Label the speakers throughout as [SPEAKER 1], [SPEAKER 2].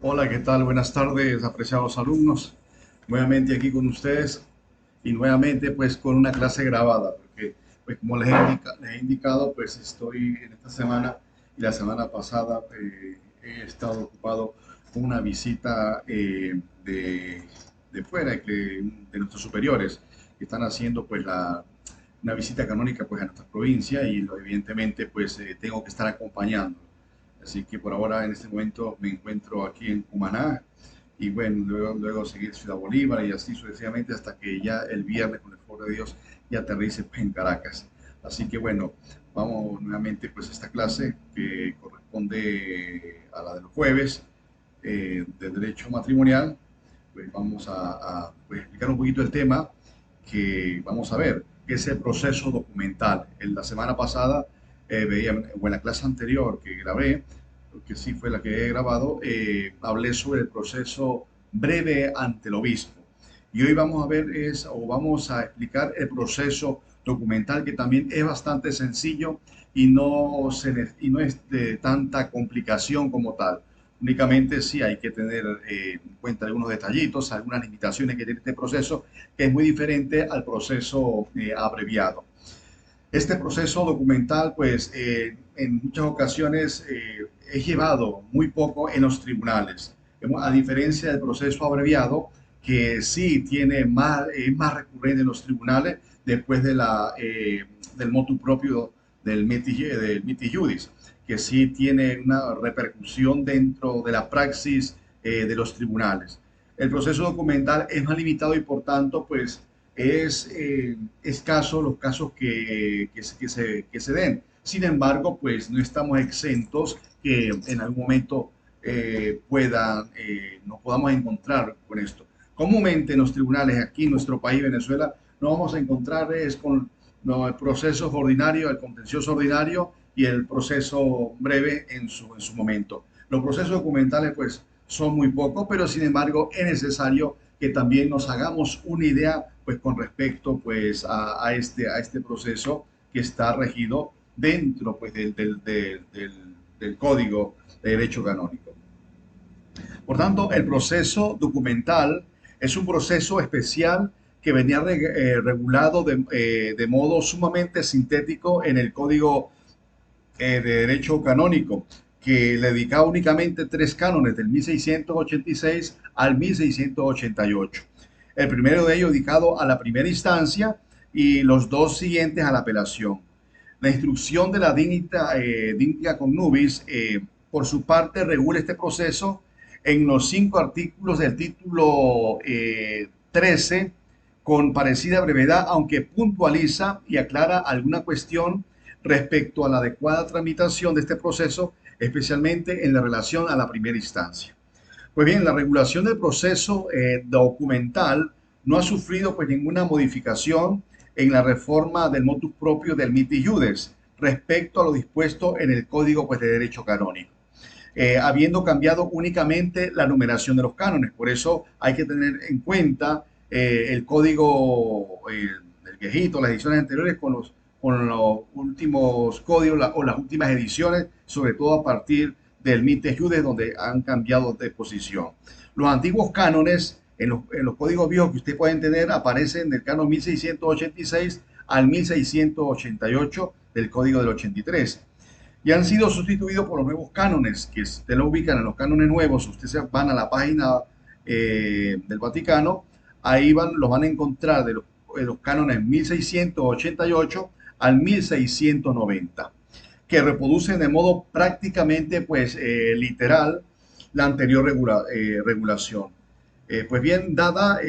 [SPEAKER 1] Hola, ¿qué tal? Buenas tardes, apreciados alumnos. Nuevamente aquí con ustedes y nuevamente pues con una clase grabada, porque pues como les he indicado, pues estoy en esta semana y la semana pasada he estado ocupado con una visita de fuera, de nuestros superiores, que están haciendo pues una visita canónica pues a nuestra provincia y evidentemente pues tengo que estar acompañando. Así que por ahora, en este momento, me encuentro aquí en Cumaná y bueno, luego seguir Ciudad Bolívar y así sucesivamente hasta que ya el viernes, con el favor de Dios, ya aterrice pues, en Caracas. Así que bueno, vamos nuevamente pues a esta clase que corresponde a la del jueves de Derecho Matrimonial. Pues vamos pues, explicar un poquito el tema que vamos a ver, que es el proceso documental. En la semana pasada o en la clase anterior que grabé, que sí fue la que he grabado, hablé sobre el proceso breve ante el obispo. Y hoy vamos a ver o vamos a explicar el proceso documental, que también es bastante sencillo y no es de tanta complicación como tal. Únicamente sí hay que tener en cuenta algunos detallitos, algunas limitaciones que tiene este proceso, que es muy diferente al proceso abreviado. Este proceso documental, pues, en muchas ocasiones es llevado muy poco en los tribunales, a diferencia del proceso abreviado, que sí tiene más, es más recurrente en los tribunales después del motu propio del mitis iudis, que sí tiene una repercusión dentro de la praxis de los tribunales. El proceso documental es más limitado y por tanto, pues, es escaso los casos que se den. Sin embargo, pues no estamos exentos que en algún momento nos podamos encontrar con esto. Comúnmente en los tribunales aquí en nuestro país, Venezuela, nos vamos a encontrar es con los procesos ordinarios, el contencioso ordinario y el proceso breve en su momento. Los procesos documentales pues son muy pocos, pero sin embargo es necesario que también nos hagamos una idea pues con respecto pues a este proceso que está regido dentro pues del Código de Derecho Canónico. Por tanto, el proceso documental es un proceso especial que venía regulado de modo sumamente sintético en el Código de Derecho Canónico, que le dedicaba únicamente tres cánones, del 1686 al 1688. El primero de ellos dedicado a la primera instancia y los dos siguientes a la apelación. La instrucción de la Dignita Connubis, por su parte, regula este proceso en los cinco artículos del título 13 con parecida brevedad, aunque puntualiza y aclara alguna cuestión respecto a la adecuada tramitación de este proceso, especialmente en la relación a la primera instancia. Pues bien, la regulación del proceso documental no ha sufrido pues ninguna modificación en la reforma del motus propio del mitis iudes respecto a lo dispuesto en el Código pues, de Derecho Canónico, habiendo cambiado únicamente la numeración de los cánones. Por eso hay que tener en cuenta el código, el viejito, las ediciones anteriores con los últimos códigos o las últimas ediciones, sobre todo a partir del Mites Iudes, donde han cambiado de posición. Los antiguos cánones en los códigos viejos que ustedes pueden tener aparecen del canon 1686 al 1688 del código del 83 y han sido sustituidos por los nuevos cánones, que se lo ubican en los cánones nuevos. Ustedes van a la página del Vaticano, ahí los van a encontrar de los cánones 1688 al 1690, que reproducen de modo prácticamente pues, literal la anterior regulación. Pues bien, dada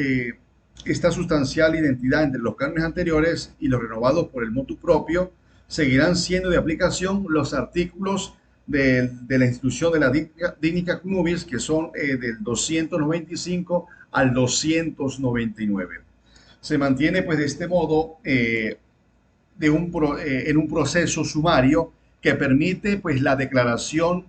[SPEAKER 1] esta sustancial identidad entre los cánones anteriores y los renovados por el motu propio, seguirán siendo de aplicación los artículos de la institución de la Dignica Nubis, que son del 295 al 299. Se mantiene pues de este modo en un proceso sumario que permite pues la declaración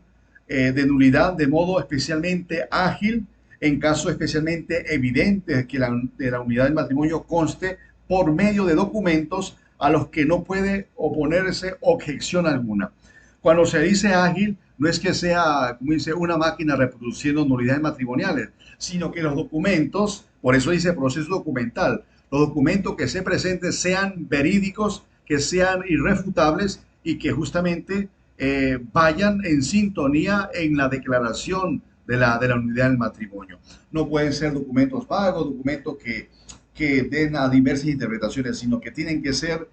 [SPEAKER 1] de nulidad de modo especialmente ágil en caso especialmente evidente de la unidad del matrimonio conste por medio de documentos a los que no puede oponerse objeción alguna. Cuando se dice ágil, no es que sea, como dice, una máquina reproduciendo nulidades matrimoniales, sino que los documentos, por eso dice proceso documental, los documentos que se presenten sean verídicos, que sean irrefutables y que justamente vayan en sintonía en la declaración de la unidad del matrimonio. No pueden ser documentos vagos, documentos que den a diversas interpretaciones, sino que tienen que ser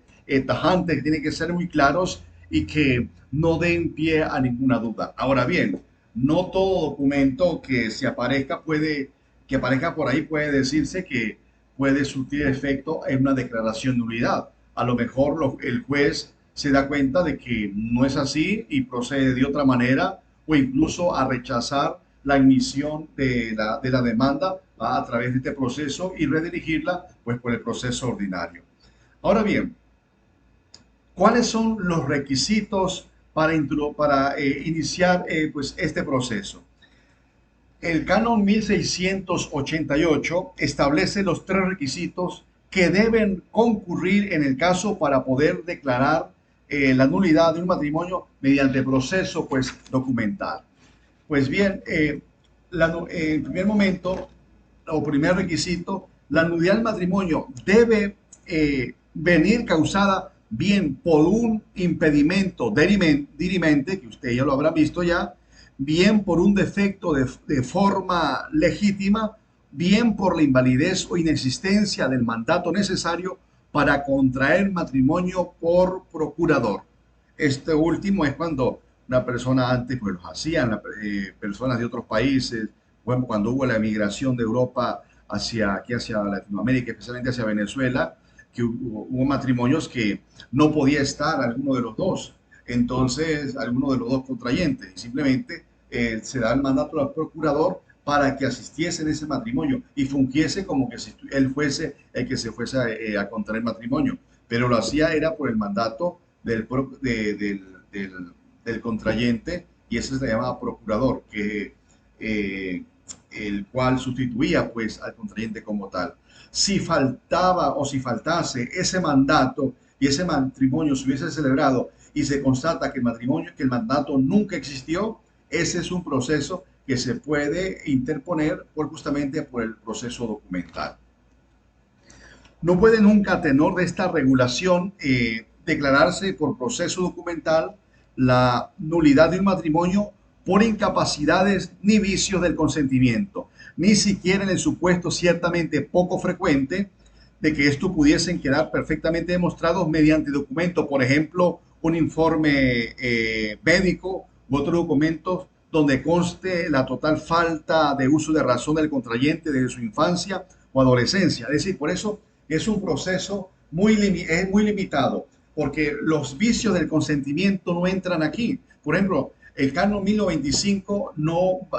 [SPEAKER 1] tajantes, que tienen que ser muy claros y que no den pie a ninguna duda. Ahora bien, no todo documento que se aparezca que aparezca por ahí puede decirse que puede surtir efecto en una declaración de nulidad. A lo mejor el juez se da cuenta de que no es así y procede de otra manera o incluso a rechazar la admisión de la demanda a través de este proceso y redirigirla pues por el proceso ordinario. Ahora bien, ¿cuáles son los requisitos para iniciar pues este proceso? El canon 1688 establece los tres requisitos que deben concurrir en el caso para poder declarar la nulidad de un matrimonio mediante proceso pues documental. Pues bien, en primer momento, o primer requisito, la nulidad del matrimonio debe venir causada bien por un impedimento dirimente, que usted ya lo habrá visto ya, bien por un defecto de forma legítima, bien por la invalidez o inexistencia del mandato necesario para contraer matrimonio por procurador. Este último es cuando una persona antes pues los hacían personas de otros países, bueno, cuando hubo la emigración de Europa hacia Latinoamérica, especialmente hacia Venezuela, que hubo matrimonios que no podía estar alguno de los dos, entonces alguno de los dos contrayentes, y simplemente se da el mandato al procurador para que asistiese en ese matrimonio y fungiese como que si él fuese el que se fuese a contraer matrimonio, pero lo hacía era por el mandato del contrayente y ese se le llamaba procurador, el cual sustituía pues al contrayente como tal. Si faltaba o si faltase ese mandato y ese matrimonio se hubiese celebrado y se constata que el mandato nunca existió, ese es un proceso que se puede interponer justamente por el proceso documental. No puede nunca, a tenor de esta regulación, declararse por proceso documental la nulidad de un matrimonio por incapacidades ni vicios del consentimiento, ni siquiera en el supuesto ciertamente poco frecuente de que esto pudiesen quedar perfectamente demostrados mediante documento, por ejemplo, un informe médico u otros documentos donde conste la total falta de uso de razón del contrayente desde su infancia o adolescencia. Es decir, por eso es un proceso es muy limitado, porque los vicios del consentimiento no entran aquí. Por ejemplo, el canon 1095 no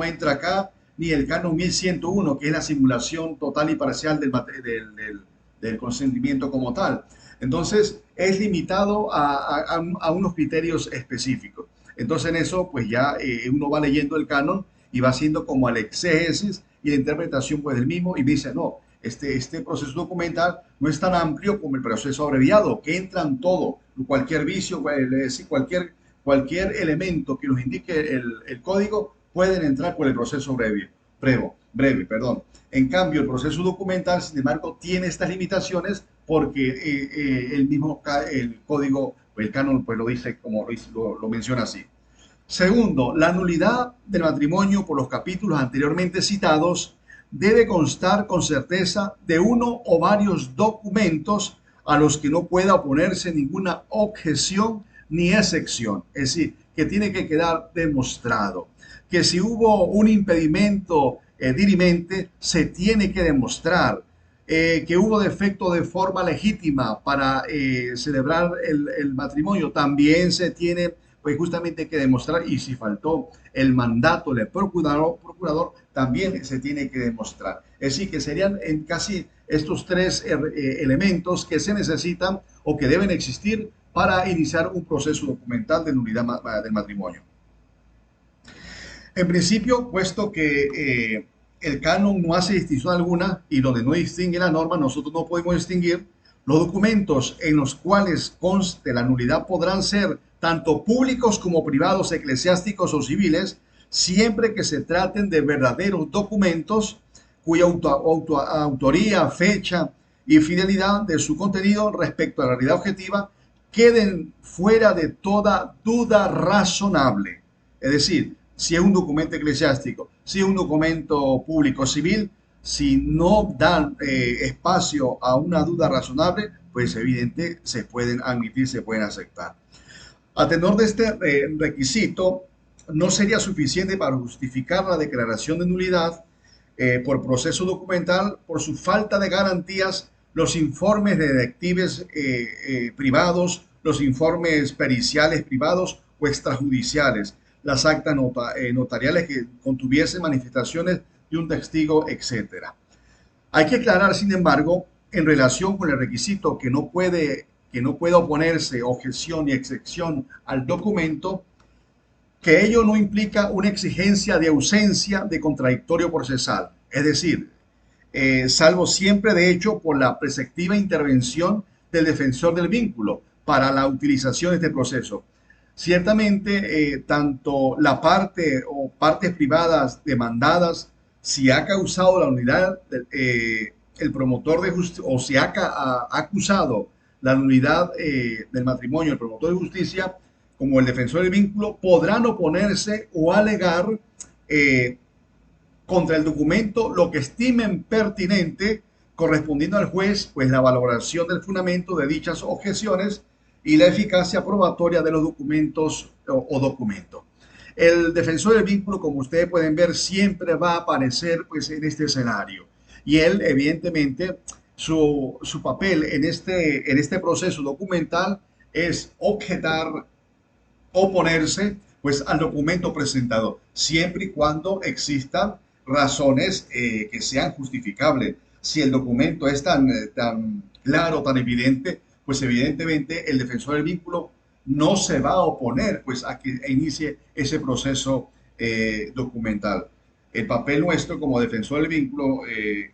[SPEAKER 1] entra acá, ni el canon 1101, que es la simulación total y parcial del consentimiento como tal. Entonces, es limitado a unos criterios específicos. Entonces, en eso, pues ya uno va leyendo el canon y va haciendo como el exégesis y la interpretación pues del mismo y dice, no, este proceso documental no es tan amplio como el proceso abreviado, que entran todo, cualquier vicio, es decir, cualquier elemento que nos indique el código pueden entrar por el proceso breve, perdón. En cambio, el proceso documental, sin embargo, tiene estas limitaciones porque el código, el canon, pues lo dice como lo menciona así. Segundo, la nulidad del matrimonio por los capítulos anteriormente citados debe constar con certeza de uno o varios documentos a los que no pueda oponerse ninguna objeción ni excepción. Es decir, que tiene que quedar demostrado que si hubo un impedimento dirimente, se tiene que demostrar que hubo defecto de forma legítima para celebrar el matrimonio, también se tiene pues justamente que demostrar, y si faltó el mandato del procurador también se tiene que demostrar. Es decir, que serían en casi estos tres elementos que se necesitan o que deben existir para iniciar un proceso documental de nulidad del matrimonio. En principio, puesto que el canon no hace distinción alguna y donde no distingue la norma, nosotros no podemos distinguir, los documentos en los cuales conste la nulidad podrán ser tanto públicos como privados, eclesiásticos o civiles, siempre que se traten de verdaderos documentos cuya autoría, fecha y fidelidad de su contenido respecto a la realidad objetiva queden fuera de toda duda razonable. Es decir, si es un documento eclesiástico, si es un documento público civil, si no dan espacio a una duda razonable, pues evidente se pueden admitir, se pueden aceptar. A tenor de este requisito, no sería suficiente para justificar la declaración de nulidad por proceso documental por su falta de garantías los informes de detectives privados, los informes periciales privados o extrajudiciales, las actas notariales que contuviesen manifestaciones de un testigo, etcétera. Hay que aclarar, sin embargo, en relación con el requisito que no puede oponerse objeción ni excepción al documento, que ello no implica una exigencia de ausencia de contradictorio procesal, es decir, salvo siempre de hecho por la preceptiva intervención del defensor del vínculo para la utilización de este proceso. Ciertamente, tanto la parte o partes privadas demandadas, si ha causado la unidad, el promotor de justicia, o si ha acusado la nulidad del matrimonio, el promotor de justicia, como el defensor del vínculo, podrán oponerse o alegar contra el documento lo que estimen pertinente, correspondiendo al juez, pues la valoración del fundamento de dichas objeciones y la eficacia probatoria de los documentos o documento. El defensor del vínculo, como ustedes pueden ver, siempre va a aparecer pues en este escenario. Y él, evidentemente, su papel en este proceso documental es objetar, oponerse pues al documento presentado, siempre y cuando existan razones que sean justificables. Si el documento es tan claro, tan evidente, pues evidentemente el defensor del vínculo no se va a oponer pues a que inicie ese proceso documental. El papel nuestro como defensor del vínculo,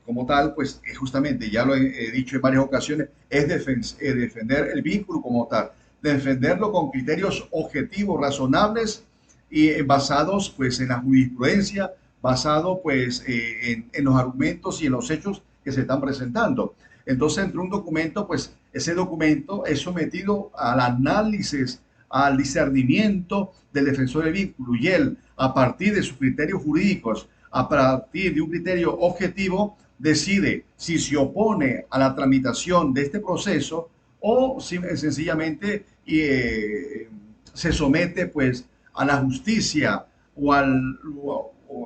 [SPEAKER 1] como tal, pues justamente, ya lo he dicho en varias ocasiones, es defender el vínculo como tal, defenderlo con criterios objetivos, razonables y basados pues en la jurisprudencia, basado pues en los argumentos y en los hechos que se están presentando. Entonces, entre un documento, pues ese documento es sometido al análisis, al discernimiento del defensor del vínculo y él, a partir de sus criterios jurídicos, a partir de un criterio objetivo, decide si se opone a la tramitación de este proceso o si, sencillamente se somete pues a la justicia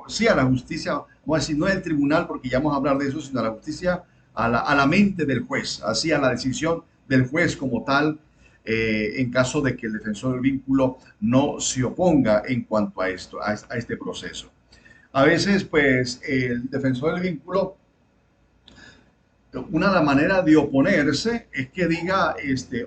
[SPEAKER 1] sí, a la justicia, vamos a decir, no el tribunal, porque ya vamos a hablar de eso, sino a la justicia, a la mente del juez, así a la decisión del juez como tal, en caso de que el defensor del vínculo no se oponga en cuanto a esto, a este proceso. A veces, pues, el defensor del vínculo, una de las maneras de oponerse es que diga,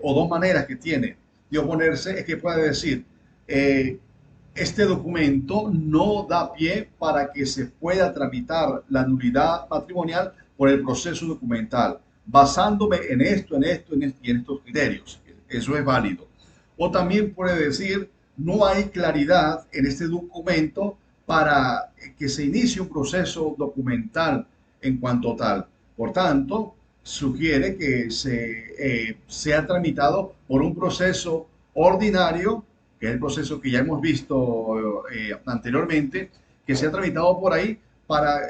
[SPEAKER 1] o dos maneras que tiene de oponerse es que puede decir, este documento no da pie para que se pueda tramitar la nulidad matrimonial por el proceso documental, basándome en esto, y en estos criterios. Eso es válido. O también puede decir, no hay claridad en este documento para que se inicie un proceso documental en cuanto tal. Por tanto, sugiere que sea tramitado por un proceso ordinario, que es el proceso que ya hemos visto anteriormente, que sea tramitado por ahí para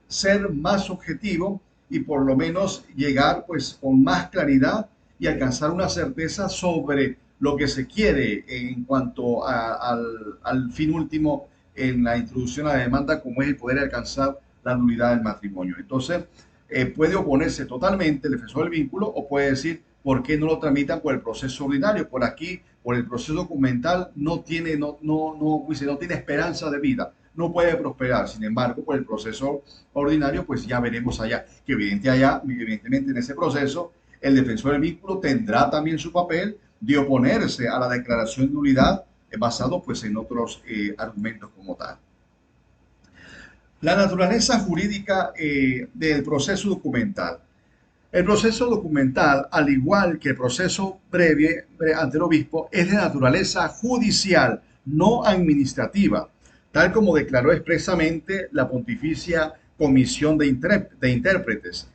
[SPEAKER 1] ser más objetivo y por lo menos llegar pues con más claridad y alcanzar una certeza sobre lo que se quiere en cuanto al fin último en la introducción a la demanda, como es el poder alcanzar la nulidad del matrimonio. Entonces, puede oponerse totalmente el defensor del vínculo o puede decir por qué no lo tramitan por el proceso ordinario. Por aquí, por el proceso documental, no tiene esperanza de vida, no puede prosperar. Sin embargo, por el proceso ordinario, pues ya veremos allá, que evidentemente en ese proceso, el defensor del vínculo tendrá también su papel de oponerse a la declaración de nulidad basado pues en otros argumentos como tal. La naturaleza jurídica del proceso documental. El proceso documental, al igual que el proceso breve ante el obispo, es de naturaleza judicial, no administrativa, tal como declaró expresamente la Pontificia Comisión de Intérpretes.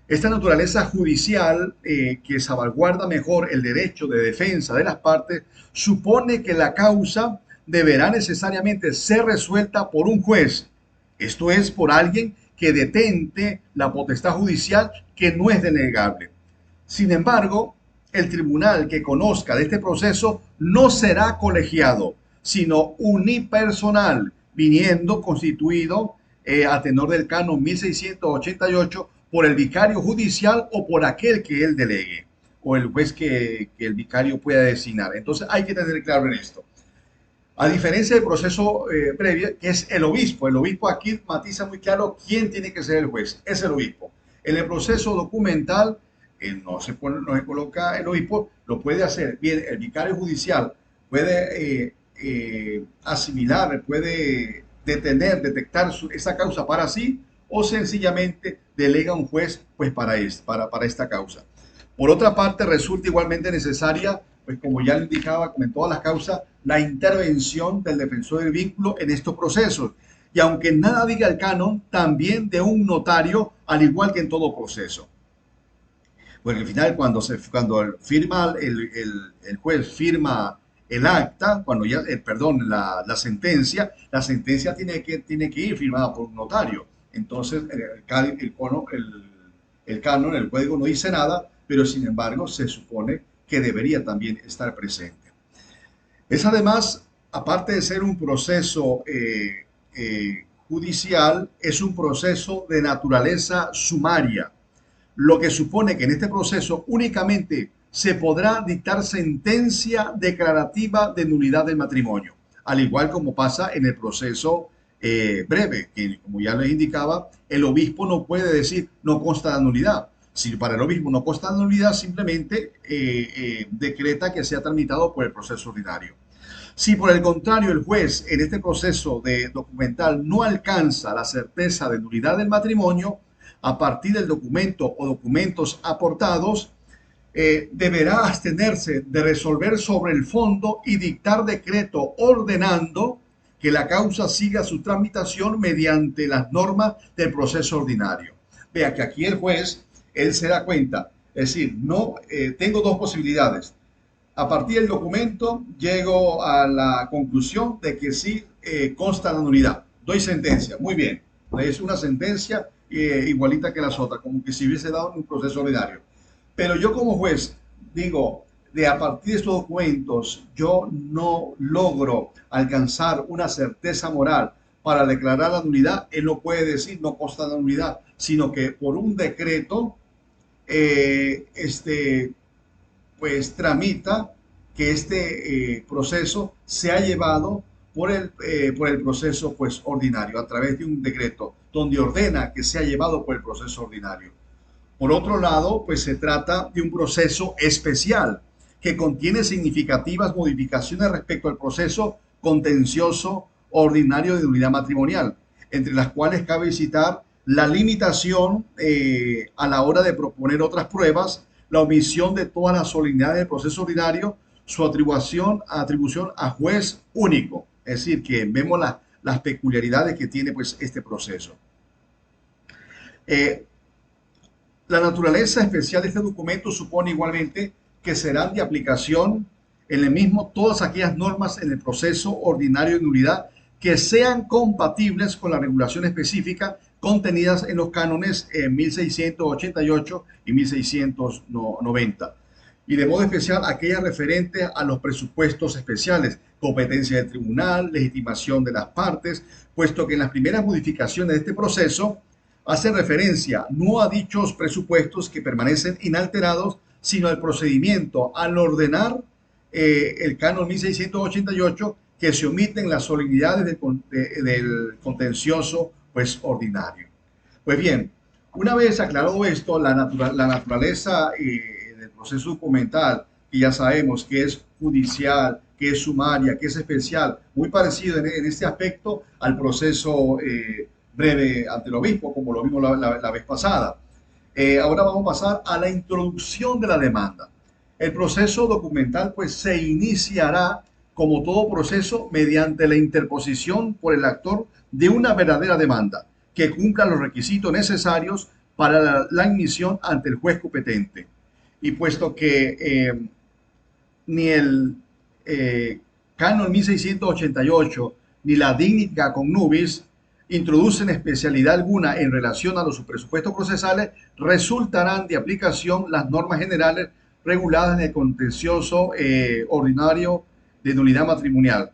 [SPEAKER 1] Esta naturaleza judicial, que salvaguarda mejor el derecho de defensa de las partes, supone que la causa deberá necesariamente ser resuelta por un juez, esto es, por alguien que detente la potestad judicial, que no es denegable. Sin embargo, el tribunal que conozca de este proceso no será colegiado, sino unipersonal, viniendo constituido a tenor del canon 1688 por el vicario judicial o por aquel que él delegue, o el juez que el vicario pueda designar. Entonces hay que tener claro en esto. A diferencia del proceso previo, que es el obispo aquí matiza muy claro quién tiene que ser el juez, es el obispo. En el proceso documental no se coloca el obispo, lo puede hacer bien el vicario judicial, puede asimilar, puede detectar esa causa para sí, o sencillamente delega a un juez pues para esta causa. Por otra parte, resulta igualmente necesaria, pues como ya le indicaba, como en todas las causas, la intervención del defensor del vínculo en estos procesos. Y aunque nada diga el canon, también de un notario, al igual que en todo proceso. Porque al final, cuando firma el juez firma el acta, cuando ya, perdón, la sentencia tiene que ir firmada por un notario. Entonces, el canon, el código no dice nada, pero sin embargo se supone que debería también estar presente. Es además, aparte de ser un proceso judicial, es un proceso de naturaleza sumaria, lo que supone que en este proceso únicamente se podrá dictar sentencia declarativa de nulidad del matrimonio, al igual como pasa en el proceso breve, que como ya les indicaba, el obispo no puede decir no consta de nulidad. Si para el obispo no consta de nulidad, simplemente decreta que sea tramitado por el proceso ordinario. Si por el contrario el juez en este proceso de documental no alcanza la certeza de nulidad del matrimonio, a partir del documento o documentos aportados, deberá abstenerse de resolver sobre el fondo y dictar decreto ordenando que la causa siga su tramitación mediante las normas del proceso ordinario. Vea que aquí el juez, él se da cuenta, es decir, no tengo dos posibilidades. A partir del documento llego a la conclusión de que sí consta la nulidad. Doy sentencia, muy bien. Es una sentencia igualita que las otras, como que si hubiese dado un proceso ordinario. Pero yo como juez digo, a partir de estos documentos, yo no logro alcanzar una certeza moral para declarar la nulidad. Él no puede decir no consta la nulidad, sino que por un decreto, pues tramita que este proceso se ha llevado por el proceso pues ordinario, a través de un decreto donde ordena que sea llevado por el proceso ordinario. Por otro lado, pues se trata de un proceso especial que contiene significativas modificaciones respecto al proceso contencioso ordinario de nulidad matrimonial, entre las cuales cabe citar la limitación a la hora de proponer otras pruebas, la omisión de todas las solemnidades del proceso ordinario, su atribución a juez único. Es decir, que vemos las peculiaridades que tiene pues este proceso. La naturaleza especial de este documento supone igualmente que serán de aplicación en el mismo todas aquellas normas en el proceso ordinario de nulidad que sean compatibles con la regulación específica contenidas en los cánones 1688 y 1690. Y de modo especial aquellas referentes a los presupuestos especiales, competencia del tribunal, legitimación de las partes, puesto que en las primeras modificaciones de este proceso hace referencia no a dichos presupuestos que permanecen inalterados, sino al procedimiento al ordenar el canon 1688 que se omiten las solemnidades del contencioso pues ordinario. Pues bien, una vez aclarado esto, la naturaleza del proceso documental, que ya sabemos que es judicial, que es sumaria, que es especial, muy parecido en este aspecto al proceso breve ante el obispo, como lo vimos la vez pasada. Ahora vamos a pasar a la introducción de la demanda. El proceso documental pues se iniciará como todo proceso mediante la interposición por el actor de una verdadera demanda que cumpla los requisitos necesarios para la admisión ante el juez competente. Y puesto que ni el Canon 1688 ni la Dignica con Nubis introducen especialidad alguna en relación a los presupuestos procesales, resultarán de aplicación las normas generales reguladas en el contencioso ordinario de nulidad matrimonial,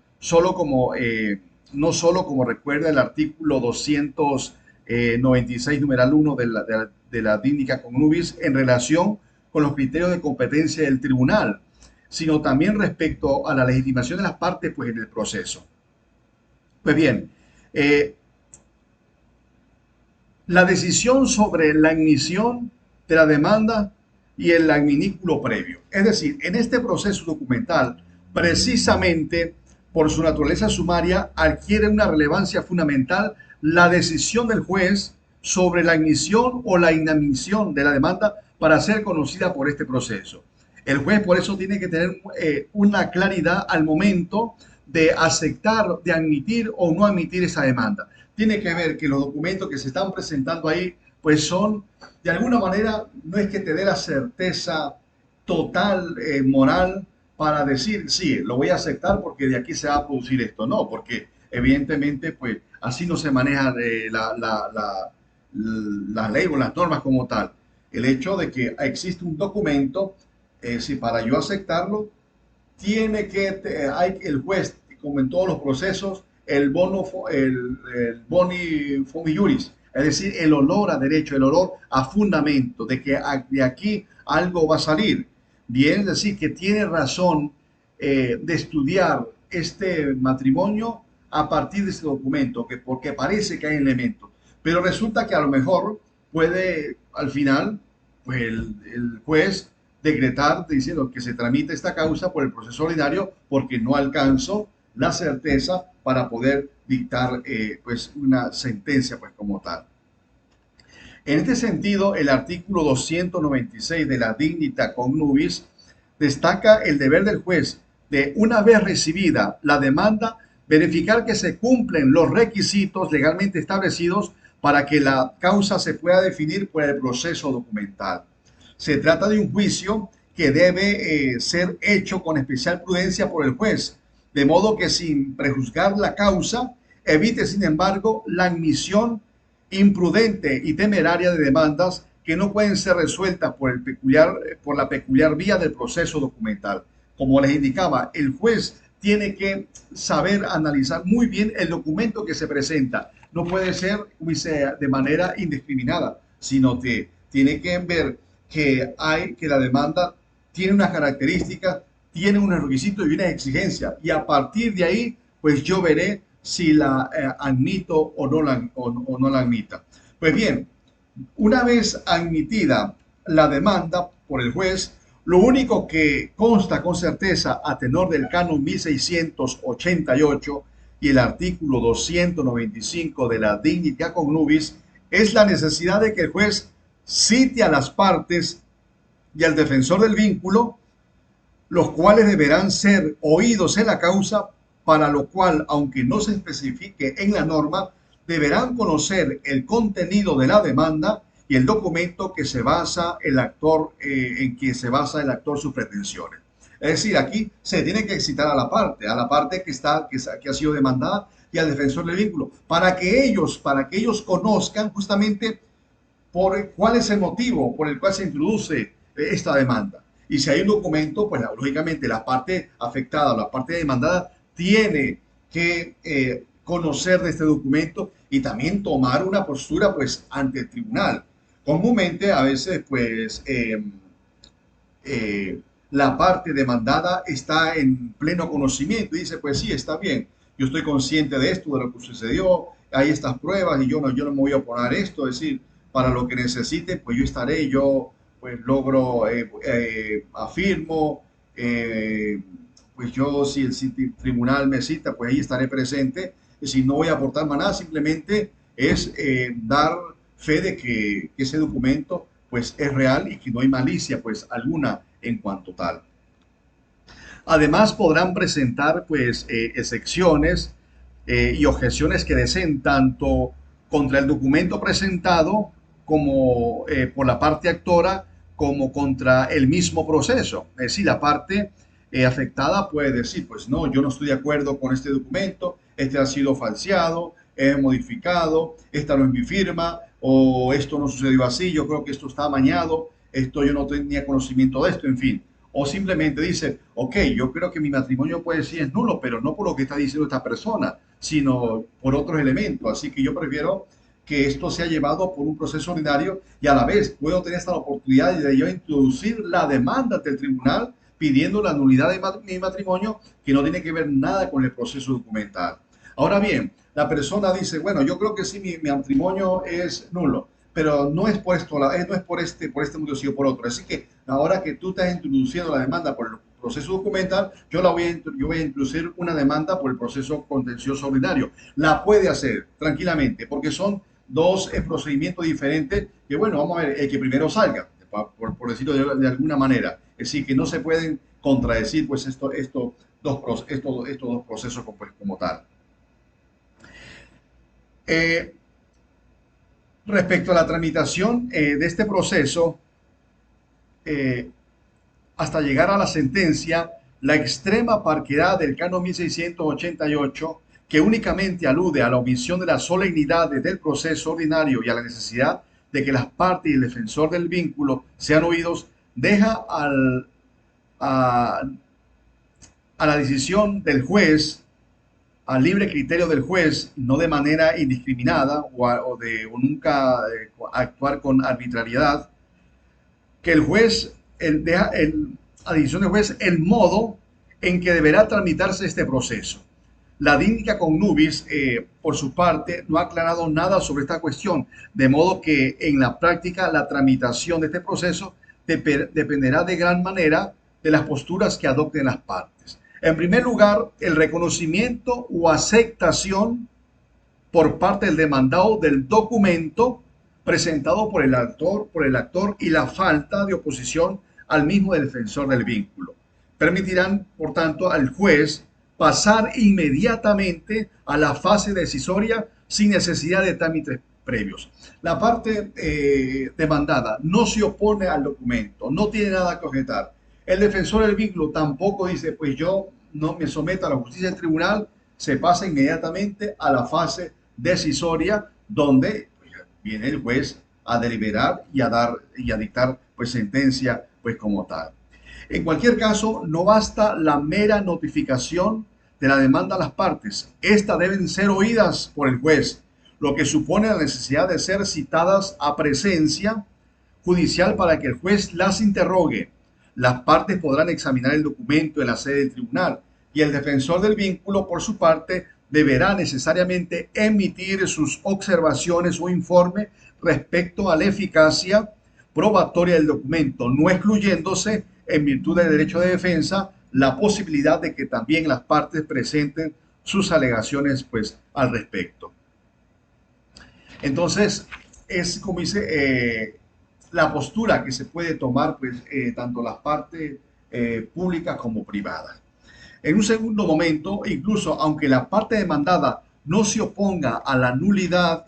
[SPEAKER 1] no solo como recuerda el artículo 296, numeral 1 de la Dignica con Nubis en relación con los criterios de competencia del tribunal, sino también respecto a la legitimación de las partes pues, en el proceso. Pues bien, la decisión sobre la admisión de la demanda y el adminículo previo. Es decir, en este proceso documental, precisamente por su naturaleza sumaria, adquiere una relevancia fundamental la decisión del juez sobre la admisión o la inadmisión de la demanda para ser conocida por este proceso. El juez por eso tiene que tener una claridad al momento de aceptar, de admitir o no admitir esa demanda. Tiene que ver que los documentos que se están presentando ahí, pues son, de alguna manera, no es que te dé la certeza total, moral, para decir, sí, lo voy a aceptar porque de aquí se va a producir esto. No, porque evidentemente, pues así no se maneja la ley o las normas como tal. El hecho de que existe un documento, si para yo aceptarlo, tiene que, hay el juez, como en todos los procesos, el boni fumi juris, es decir, el olor a derecho, el olor a fundamento, de que de aquí algo va a salir. Bien, es decir, que tiene razón de estudiar este matrimonio a partir de este documento, que porque parece que hay elementos, pero resulta que a lo mejor puede al final pues el juez decretar diciendo que se tramite esta causa por el proceso ordinario porque no alcanzo la certeza para poder dictar pues una sentencia pues como tal. En este sentido, el artículo 296 de la Dignita con Nubis destaca el deber del juez de, una vez recibida la demanda, verificar que se cumplen los requisitos legalmente establecidos para que la causa se pueda definir por el proceso documental. Se trata de un juicio que debe ser hecho con especial prudencia por el juez, de modo que sin prejuzgar la causa, evite sin embargo la admisión imprudente y temeraria de demandas que no pueden ser resueltas por la peculiar vía del proceso documental. Como les indicaba, el juez tiene que saber analizar muy bien el documento que se presenta. No puede ser de manera indiscriminada, sino que tiene que ver que la demanda tiene unas características, tiene unos requisitos y unas exigencias. Y a partir de ahí, pues yo veré si la admito o no la admita. Pues bien, una vez admitida la demanda por el juez, lo único que consta con certeza a tenor del canon 1688 y el artículo 295 de la Dignita con Nubis es la necesidad de que el juez cite a las partes y al defensor del vínculo, los cuales deberán ser oídos en la causa, para lo cual, aunque no se especifique en la norma, deberán conocer el contenido de la demanda y el documento que se basa el actor, en que se basa el actor sus pretensiones. Es decir, aquí se tiene que citar a la parte que ha sido demandada y al defensor del vínculo, para que ellos conozcan justamente cuál es el motivo por el cual se introduce esta demanda. Y si hay un documento, pues lógicamente la parte afectada, la parte demandada, tiene que conocer de este documento y también tomar una postura pues ante el tribunal. Comúnmente a veces pues la parte demandada está en pleno conocimiento y dice pues sí, está bien, yo estoy consciente de esto, de lo que sucedió, hay estas pruebas y yo no me voy a oponer a esto, es decir, para lo que necesite pues yo estaré, yo pues logro, afirmo, pues yo si el tribunal me cita, pues ahí estaré presente. Es decir, no voy a aportar más nada, simplemente es dar fe de que ese documento pues es real y que no hay malicia pues alguna en cuanto tal. Además podrán presentar pues excepciones y objeciones que deseen tanto contra el documento presentado como por la parte actora como contra el mismo proceso. Es decir, la parte afectada puede decir, pues no, yo no estoy de acuerdo con este documento, este ha sido falseado, es modificado, esta no es mi firma, o esto no sucedió así, yo creo que esto está amañado, esto yo no tenía conocimiento de esto, en fin. O simplemente dice, ok, yo creo que mi matrimonio puede ser es nulo, pero no por lo que está diciendo esta persona, sino por otros elementos. Así que yo prefiero que esto sea llevado por un proceso ordinario y a la vez puedo tener esta oportunidad de yo introducir la demanda ante el tribunal pidiendo la nulidad de mi matrimonio que no tiene que ver nada con el proceso documental. Ahora bien, la persona dice, bueno, yo creo que sí, mi matrimonio es nulo, pero no es por esto, no es por este motivo, sino por otro. Así que ahora que tú estás introduciendo la demanda por el proceso documental, yo voy a introducir una demanda por el proceso contencioso ordinario. La puede hacer tranquilamente, porque son dos procedimientos diferentes que, bueno, vamos a ver, el que primero salga, por decirlo de alguna manera. Es decir, que no se pueden contradecir pues estos dos procesos pues, como tal. Eh, Respecto a la tramitación de este proceso, eh, hasta llegar a la sentencia, la extrema parquedad del Canon 1688, que únicamente alude a la omisión de las solemnidades del proceso ordinario y a la necesidad de que las partes y el defensor del vínculo sean oídos, deja a, a la decisión del juez, al libre criterio del juez, no de manera indiscriminada o nunca actuar con arbitrariedad, que el juez a decisión del juez el modo en que deberá tramitarse este proceso. La Dindica Nubis, por su parte, no ha aclarado nada sobre esta cuestión, de modo que en la práctica la tramitación de este proceso dependerá de gran manera de las posturas que adopten las partes. En primer lugar, el reconocimiento o aceptación por parte del demandado del documento presentado por el actor y la falta de oposición al mismo defensor del vínculo. Permitirán, por tanto, al juez pasar inmediatamente a la fase decisoria sin necesidad de trámites previos. La parte demandada no se opone al documento, no tiene nada que objetar. El defensor del vínculo tampoco dice, pues yo no me someto a la justicia del tribunal, se pasa inmediatamente a la fase decisoria donde viene el juez a deliberar y a dictar pues sentencia pues como tal. En cualquier caso, no basta la mera notificación de la demanda a las partes. Estas deben ser oídas por el juez, lo que supone la necesidad de ser citadas a presencia judicial para que el juez las interrogue. Las partes podrán examinar el documento en la sede del tribunal y el defensor del vínculo, por su parte, deberá necesariamente emitir sus observaciones o informe respecto a la eficacia probatoria del documento, no excluyéndose, en virtud del derecho de defensa, la posibilidad de que también las partes presenten sus alegaciones pues, al respecto. Entonces, es como dice la postura que se puede tomar pues, tanto las partes públicas como privadas. En un segundo momento, incluso aunque la parte demandada no se oponga a la nulidad,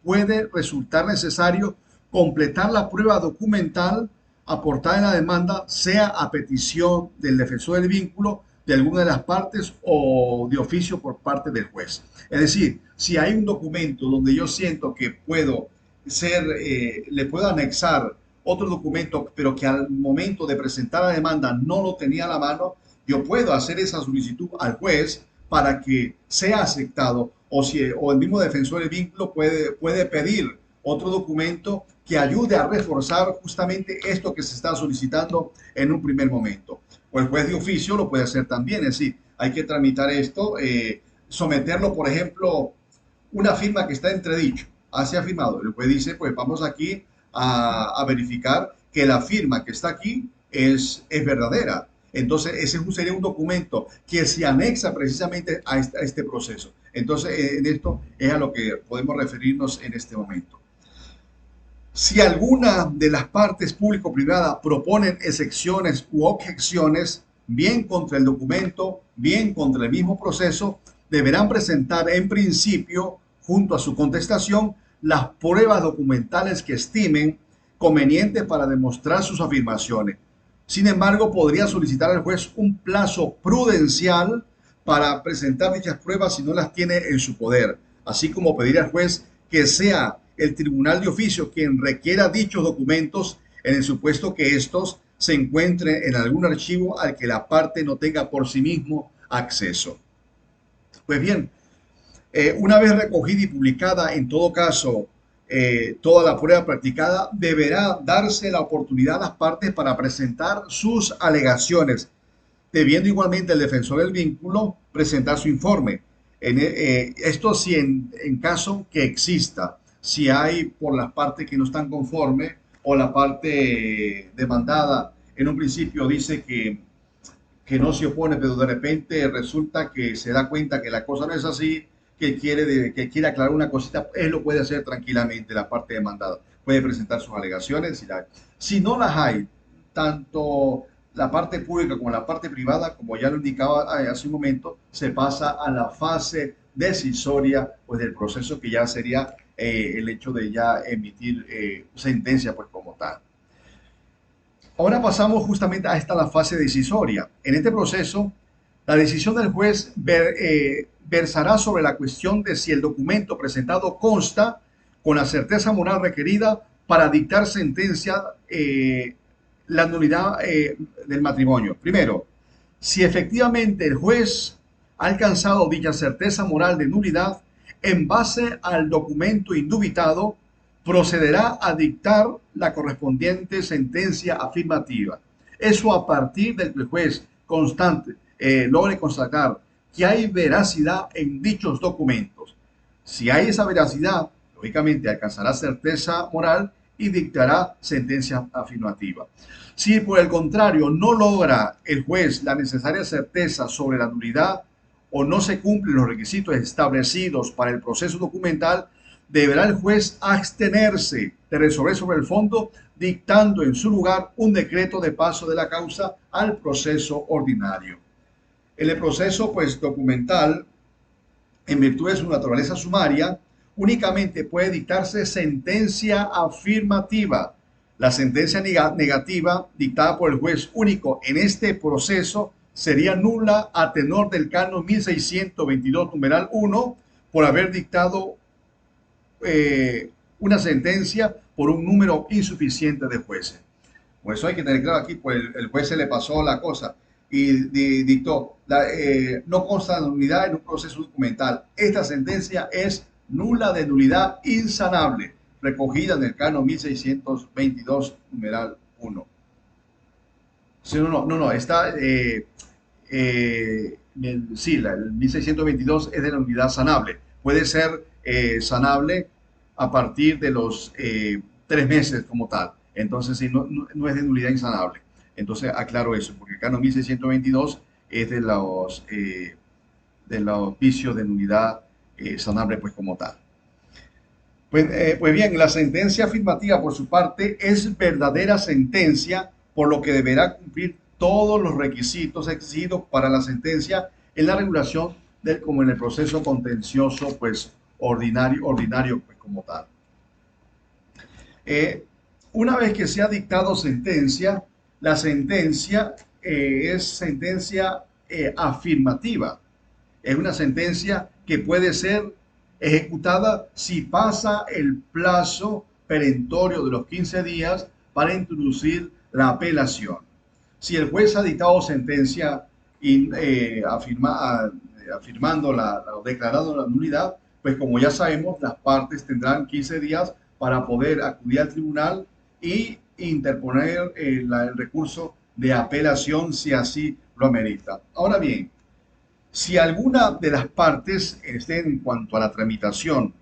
[SPEAKER 1] puede resultar necesario completar la prueba documental aportada en la demanda, sea a petición del defensor del vínculo, de alguna de las partes o de oficio por parte del juez. Es decir, si hay un documento donde yo siento que puedo le puedo anexar otro documento, pero que al momento de presentar la demanda no lo tenía a la mano, yo puedo hacer esa solicitud al juez para que sea aceptado o el mismo defensor del vínculo puede pedir otro documento que ayude a reforzar justamente esto que se está solicitando en un primer momento. O el juez de oficio lo puede hacer también, es decir, hay que tramitar esto, someterlo, por ejemplo, una firma que está entredicho, se ha firmado, el juez dice, pues vamos aquí a verificar que la firma que está aquí es verdadera. Entonces, ese sería un documento que se anexa precisamente a este proceso. Entonces, en esto es a lo que podemos referirnos en este momento. Si alguna de las partes público-privada proponen excepciones u objeciones, bien contra el documento, bien contra el mismo proceso, deberán presentar en principio, junto a su contestación, las pruebas documentales que estimen convenientes para demostrar sus afirmaciones. Sin embargo, podría solicitar al juez un plazo prudencial para presentar dichas pruebas si no las tiene en su poder, así como pedir al juez que sea el tribunal de oficio quien requiera dichos documentos en el supuesto que estos se encuentren en algún archivo al que la parte no tenga por sí mismo acceso. Pues bien, una vez recogida y publicada, en todo caso, toda la prueba practicada, deberá darse la oportunidad a las partes para presentar sus alegaciones, debiendo igualmente el defensor del vínculo presentar su informe. Esto si en caso que exista, si hay por las partes que no están conformes o la parte demandada en un principio dice que no se opone, pero de repente resulta que se da cuenta que la cosa no es así, que quiere aclarar una cosita, él lo puede hacer tranquilamente, la parte demandada. Puede presentar sus alegaciones. Si no las hay, tanto la parte pública como la parte privada, como ya lo indicaba hace un momento, se pasa a la fase decisoria pues, del proceso, que ya sería el hecho de ya emitir sentencia pues como tal. Ahora pasamos justamente a esta la fase decisoria. En este proceso, la decisión del juez versará sobre la cuestión de si el documento presentado consta con la certeza moral requerida para dictar sentencia la nulidad del matrimonio. Primero, si efectivamente el juez ha alcanzado dicha certeza moral de nulidad, en base al documento indubitado, procederá a dictar la correspondiente sentencia afirmativa. Eso a partir del que el juez logre constatar que hay veracidad en dichos documentos. Si hay esa veracidad, lógicamente alcanzará certeza moral y dictará sentencia afirmativa. Si por el contrario no logra el juez la necesaria certeza sobre la nulidad o no se cumplen los requisitos establecidos para el proceso documental, deberá el juez abstenerse de resolver sobre el fondo, dictando en su lugar un decreto de paso de la causa al proceso ordinario. En el proceso pues documental, en virtud de su naturaleza sumaria, únicamente puede dictarse sentencia afirmativa. La sentencia negativa dictada por el juez único en este proceso sería nula a tenor del canon 1622, numeral 1, por haber dictado una sentencia por un número insuficiente de jueces. Por eso hay que tener claro aquí, pues el juez se le pasó la cosa y dictó, no consta de nulidad en un proceso documental. Esta sentencia es nula de nulidad insanable, recogida en el canon 1622, numeral 1. Sí, no, está, sí, el 1622 es de la nulidad sanable. Puede ser sanable a partir de los 3 meses como tal. Entonces, sí, no es de nulidad insanable. Entonces, aclaro eso, porque el canon 1622 es de los vicios de nulidad sanable, pues como tal. Pues bien, la sentencia afirmativa, por su parte, es verdadera sentencia, por lo que deberá cumplir todos los requisitos exigidos para la sentencia en la regulación como en el proceso contencioso, pues ordinario pues como tal. Una vez que se ha dictado sentencia, la sentencia es sentencia afirmativa. Es una sentencia que puede ser ejecutada si pasa el plazo perentorio de los 15 días para introducir la apelación. Si el juez ha dictado sentencia afirmando o declarando la nulidad, pues como ya sabemos, las partes tendrán 15 días para poder acudir al tribunal y interponer el recurso de apelación si así lo amerita. Ahora bien, si alguna de las partes, en cuanto a la tramitación,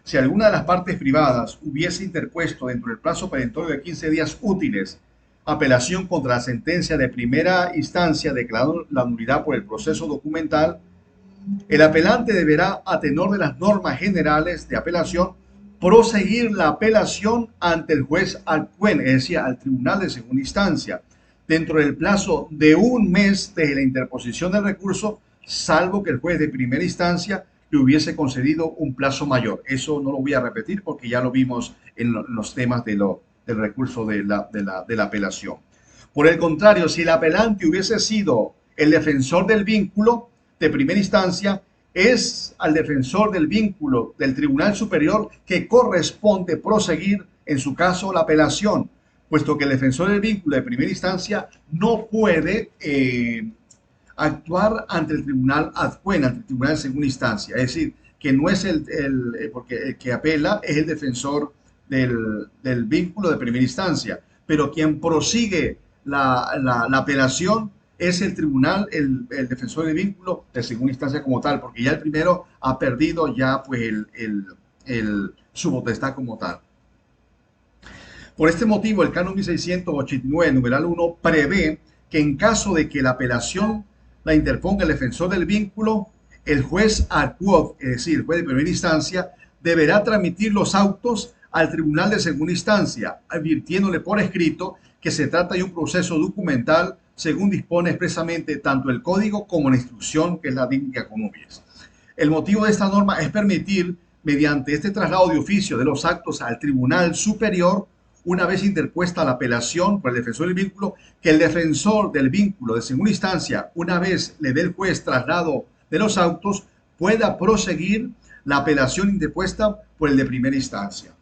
[SPEAKER 1] si alguna de las partes privadas hubiese interpuesto dentro del plazo perentorio de 15 días útiles apelación contra la sentencia de primera instancia declarando la nulidad por el proceso documental, el apelante deberá, a tenor de las normas generales de apelación, proseguir la apelación ante el juez Alcuén, es decir, al Tribunal de Segunda Instancia, dentro del plazo de un mes desde la interposición del recurso, salvo que el juez de primera instancia le hubiese concedido un plazo mayor. Eso no lo voy a repetir porque ya lo vimos en los temas del recurso de la apelación. Por el contrario, si el apelante hubiese sido el defensor del vínculo de primera instancia, es al defensor del vínculo del Tribunal Superior que corresponde proseguir, en su caso, la apelación, puesto que el defensor del vínculo de primera instancia no puede actuar ante el tribunal adjuen, ante el tribunal de segunda instancia. Es decir, que no es porque el que apela es el defensor del vínculo de primera instancia, pero quien prosigue la apelación es el tribunal, el defensor del vínculo de segunda instancia como tal, porque ya el primero ha perdido ya pues su potestad como tal. Por este motivo, el canon 1689, numeral 1, prevé que en caso de que la apelación la interponga el defensor del vínculo, el juez ad quod, es decir, el juez de primera instancia, deberá transmitir los autos al tribunal de segunda instancia, advirtiéndole por escrito que se trata de un proceso documental según dispone expresamente tanto el código como la instrucción, que es la Dignica Connubies. El motivo de esta norma es permitir, mediante este traslado de oficio de los actos al tribunal superior, una vez interpuesta la apelación por el defensor del vínculo, que el defensor del vínculo de segunda instancia, una vez le dé el juez traslado de los autos, pueda proseguir la apelación interpuesta por el de primera instancia.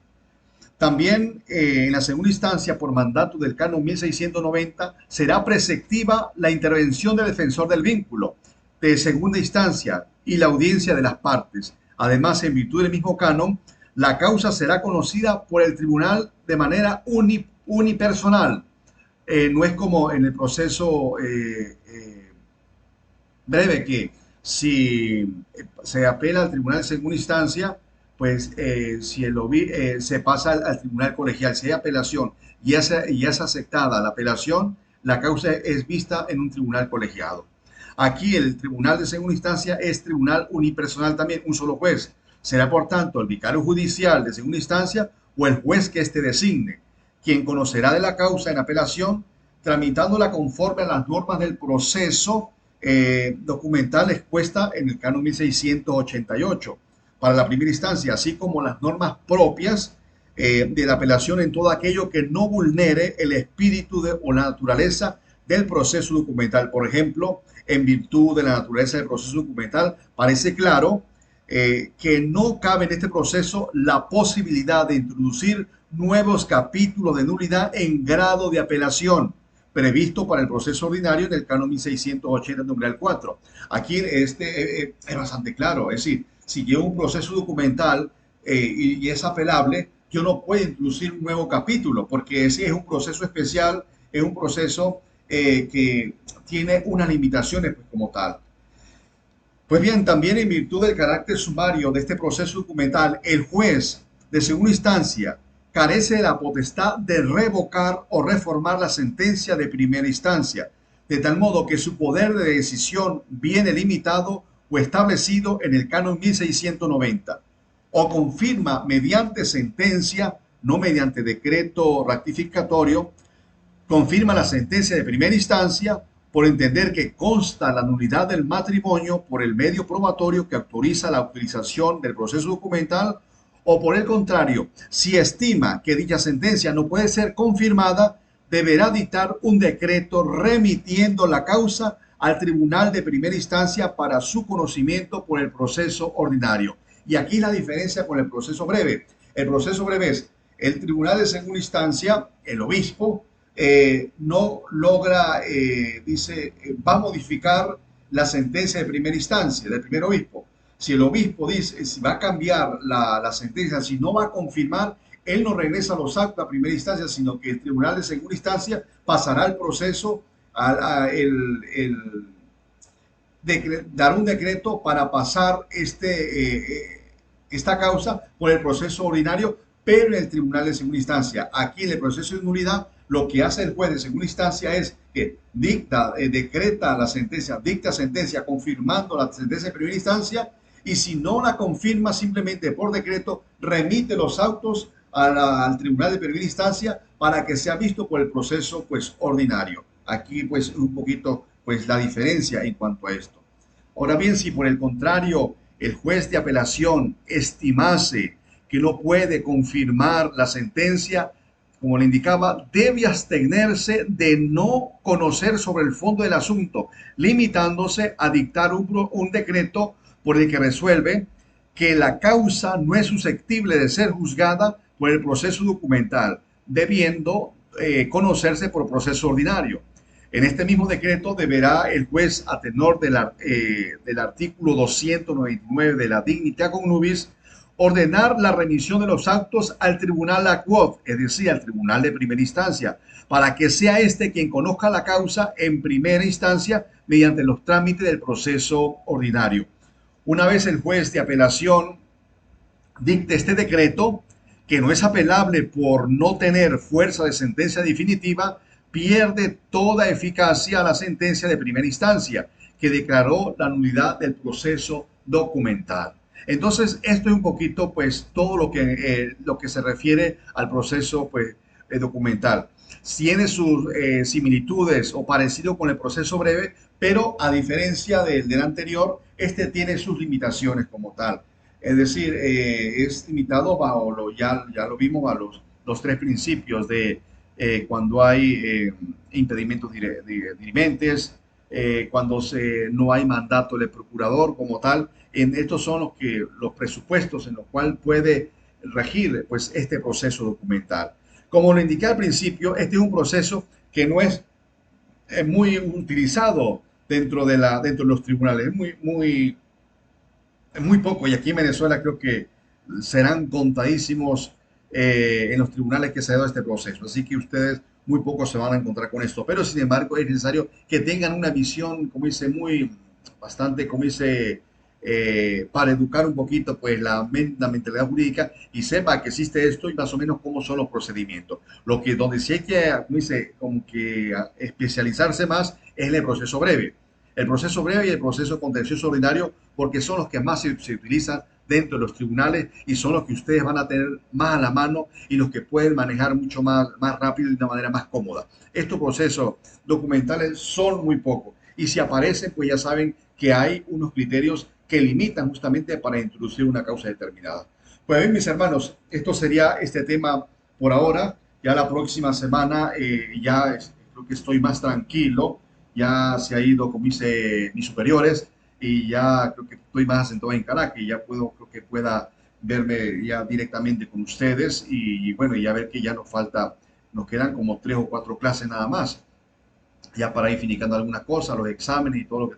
[SPEAKER 1] También en la segunda instancia, por mandato del canon 1690, será preceptiva la intervención del defensor del vínculo de segunda instancia y la audiencia de las partes. Además, en virtud del mismo canon, la causa será conocida por el tribunal de manera unipersonal. No es como en el proceso breve, que si se apela al tribunal de segunda instancia, pues si se pasa al tribunal colegial. Si hay apelación y es aceptada la apelación, la causa es vista en un tribunal colegiado. Aquí el tribunal de segunda instancia es tribunal unipersonal también, un solo juez. Será, por tanto, el vicario judicial de segunda instancia o el juez que éste designe, quien conocerá de la causa en apelación, tramitándola conforme a las normas del proceso documental expuesta en el canon 1688 para la primera instancia, así como las normas propias de la apelación en todo aquello que no vulnere el espíritu o la naturaleza del proceso documental. Por ejemplo, en virtud de la naturaleza del proceso documental, parece claro que no cabe en este proceso la posibilidad de introducir nuevos capítulos de nulidad en grado de apelación, previsto para el proceso ordinario en el canon 1680, numeral 4. Aquí es bastante claro, es decir, si llevo un proceso documental y es apelable, yo no puedo introducir un nuevo capítulo, porque ese es un proceso especial, es un proceso que tiene unas limitaciones pues, como tal. Pues bien, también en virtud del carácter sumario de este proceso documental, el juez de segunda instancia carece de la potestad de revocar o reformar la sentencia de primera instancia, de tal modo que su poder de decisión viene limitado o establecido en el canon 1690, o confirma mediante sentencia, no mediante decreto ratificatorio, confirma la sentencia de primera instancia por entender que consta la nulidad del matrimonio por el medio probatorio que autoriza la utilización del proceso documental, o por el contrario, si estima que dicha sentencia no puede ser confirmada, deberá dictar un decreto remitiendo la causa al tribunal de primera instancia para su conocimiento por el proceso ordinario. Y aquí la diferencia con el proceso breve. El proceso breve es el tribunal de segunda instancia, el obispo, no logra, va a modificar la sentencia de primera instancia del primer obispo. Si el obispo dice, si va a cambiar la sentencia, si no va a confirmar, él no regresa a los actos a primera instancia, sino que el tribunal de segunda instancia pasará el proceso, dar un decreto para pasar esta causa por el proceso ordinario, pero en el tribunal de segunda instancia. Aquí en el proceso de nulidad, lo que hace el juez de segunda instancia es que decreta la sentencia, dicta sentencia confirmando la sentencia de primera instancia, Y si no la confirma, simplemente por decreto remite los autos al tribunal de primera instancia para que sea visto por el proceso pues ordinario. Aquí pues un poquito pues la diferencia en cuanto a esto. Ahora bien, si por el contrario el juez de apelación estimase que no puede confirmar la sentencia, como le indicaba, debe abstenerse de no conocer sobre el fondo del asunto, limitándose a dictar un decreto por el que resuelve que la causa no es susceptible de ser juzgada por el proceso documental, debiendo conocerse por proceso ordinario. En este mismo decreto deberá el juez, a tenor del artículo 299 de la Dignità Nubis, ordenar la remisión de los actos al tribunal a quod, es decir, al tribunal de primera instancia, para que sea este quien conozca la causa en primera instancia mediante los trámites del proceso ordinario. Una vez el juez de apelación dicte este decreto, que no es apelable por no tener fuerza de sentencia definitiva, pierde toda eficacia la sentencia de primera instancia, que declaró la nulidad del proceso documental. Entonces, esto es un poquito, pues, todo lo que se refiere al proceso, pues, documental. Tiene sus similitudes o parecido con el proceso breve, pero a diferencia del anterior, este tiene sus limitaciones como tal. Es decir, es limitado bajo ya lo vimos a los tres principios de cuando hay impedimentos dirimentes, cuando no hay mandato del procurador como tal. Estos son los presupuestos en los cuales puede regir pues, este proceso documental. Como lo indiqué al principio, este es un proceso que no es muy utilizado dentro de los tribunales, es muy poco, y aquí en Venezuela creo que serán contadísimos en los tribunales que se ha dado este proceso. Así que ustedes muy pocos se van a encontrar con esto. Pero sin embargo es necesario que tengan una visión, como dice, bastante, como dice, para educar un poquito pues la mentalidad jurídica y sepa que existe esto y más o menos cómo son los procedimientos. Donde sí hay que, como dice, como que especializarse más es en el proceso breve. El proceso breve y el proceso contencioso ordinario, porque son los que más se utilizan dentro de los tribunales y son los que ustedes van a tener más a la mano y los que pueden manejar mucho más rápido y de una manera más cómoda. Estos procesos documentales son muy pocos y si aparecen, pues ya saben que hay unos criterios que limitan justamente para introducir una causa determinada. Pues bien, mis hermanos, esto sería este tema por ahora. Ya la próxima semana creo que estoy más tranquilo, ya se ha ido, como dice, mis superiores y ya creo que estoy más asentado en Caracas y ya creo que pueda verme ya directamente con ustedes y bueno, ya ver que ya nos quedan como 3 o 4 clases nada más, ya para ir finicando algunas cosas, los exámenes y todo lo que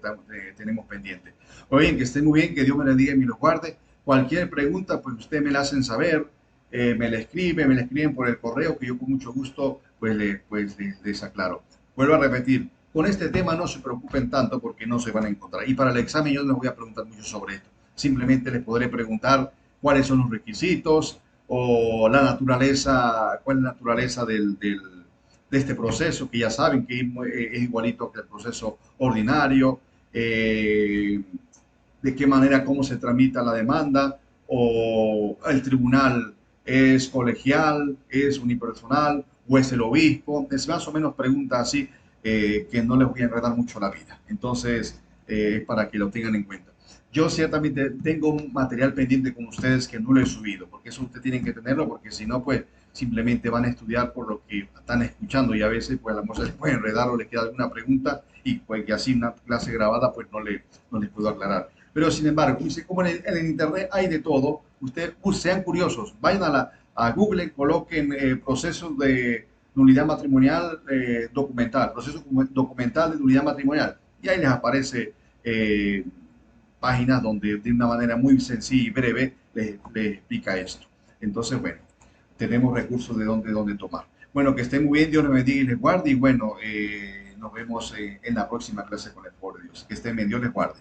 [SPEAKER 1] tenemos pendiente. Muy bien, que estén muy bien, que Dios me les diga y me los guarde. Cualquier pregunta, pues ustedes me la hacen saber, me la escriben por el correo, que yo con mucho gusto les aclaro. Vuelvo a repetir, con este tema no se preocupen tanto porque no se van a encontrar. Y para el examen yo no les voy a preguntar mucho sobre esto. Simplemente les podré preguntar cuáles son los requisitos o cuál es la naturaleza de este proceso, que ya saben que es igualito que el proceso ordinario, de qué manera, cómo se tramita la demanda, o el tribunal es colegial, es unipersonal, o es el obispo. Es más o menos preguntas así que no les voy a enredar mucho la vida. Entonces, para que lo tengan en cuenta. Yo ciertamente tengo un material pendiente con ustedes que no lo he subido, porque eso ustedes tienen que tenerlo, porque si no, pues simplemente van a estudiar por lo que están escuchando y a veces pues a la se les puede enredar o les queda alguna pregunta y pues que así una clase grabada pues no les puedo aclarar. Pero sin embargo, como en el internet hay de todo, ustedes sean curiosos, vayan a Google, coloquen procesos de nulidad matrimonial documental, proceso documental de nulidad matrimonial y ahí les aparece páginas donde de una manera muy sencilla y breve les explica esto. Entonces, bueno, tenemos recursos de dónde tomar. Bueno, que estén muy bien, Dios les bendiga y les guarde. Y bueno, nos vemos en la próxima clase con el favor de Dios. Que estén bien, Dios les guarde.